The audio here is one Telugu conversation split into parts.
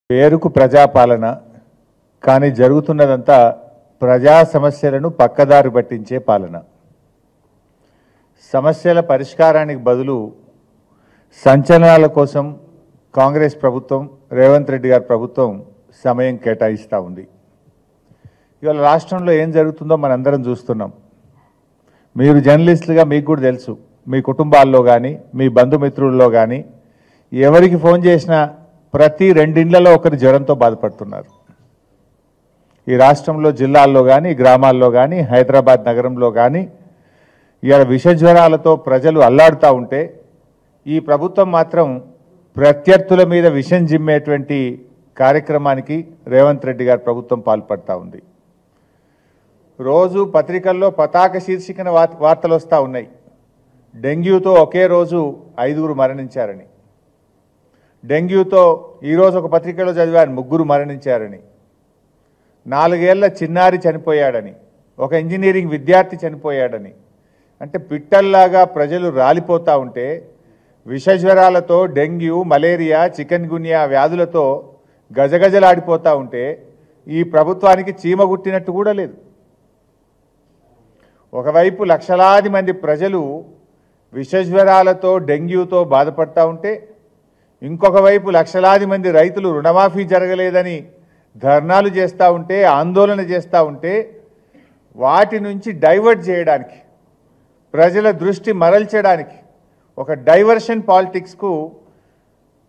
పేరుకు ప్రజాపాలన కానీ జరుగుతున్నదంతా ప్రజా సమస్యలను పక్కదారి పట్టించే పాలన. సమస్యల పరిష్కారానికి బదులు సంచలనాల కోసం కాంగ్రెస్ ప్రభుత్వం, రేవంత్ రెడ్డి గారి ప్రభుత్వం సమయం కేటాయిస్తూ ఉంది. ఇవాళ రాష్ట్రంలో ఏం జరుగుతుందో మనందరం చూస్తున్నాం. మీరు జర్నలిస్టులుగా మీకు కూడా తెలుసు, మీ కుటుంబాల్లో కానీ మీ బంధుమిత్రుల్లో కానీ ఎవరికి ఫోన్ చేసినా ప్రతి రెండిండ్లలో ఒకరు జ్వరంతో బాధపడుతున్నారు. ఈ రాష్ట్రంలో జిల్లాల్లో కానీ గ్రామాల్లో కానీ హైదరాబాద్ నగరంలో కానీ ఇవాళ విష జ్వరాలతో ప్రజలు అల్లాడుతూ ఉంటే ఈ ప్రభుత్వం మాత్రం ప్రత్యర్థుల మీద విషం జిమ్మేటువంటి కార్యక్రమానికి రేవంత్ రెడ్డి గారి ప్రభుత్వం పాల్పడతా ఉంది. రోజు పత్రికల్లో పతాక శీర్షికన వార్తలు వస్తూ ఉన్నాయి. డెంగ్యూతో ఒకే రోజు 5గురు మరణించారని, డెంగ్యూతో ఈరోజు ఒక పత్రికలో చదివాను 3 మరణించారని, 4 ఏళ్ల చిన్నారి చనిపోయాడని, ఒక ఇంజనీరింగ్ విద్యార్థి చనిపోయాడని. అంటే పిట్టల్లాగా ప్రజలు రాలిపోతూ ఉంటే విషజ్వరాలతో డెంగ్యూ, మలేరియా, చికెన్ గున్యా వ్యాధులతో గజగజలాడిపోతూ ఉంటే ఈ ప్రభుత్వానికి చీమ గుట్టినట్టు కూడా లేదు. ఒకవైపు లక్షలాది మంది ప్రజలు విషజ్వరాలతో డెంగ్యూతో బాధపడతా ఉంటే ఇంకొక వైపు లక్షలాది మంది రైతులు రుణమాఫీ జరగలేదని ధర్నాలు చేస్తూ ఉంటే, ఆందోళన చేస్తూ ఉంటే వాటి నుంచి డైవర్ట్ చేయడానికి, ప్రజల దృష్టి మరల్చడానికి ఒక డైవర్షన్ పాలిటిక్స్కు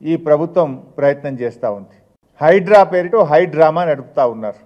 ఈ ప్రభుత్వం ప్రయత్నం చేస్తూ ఉంది. హైడ్రా పేరిట హైడ్రామా నడుపుతూ ఉన్నారు.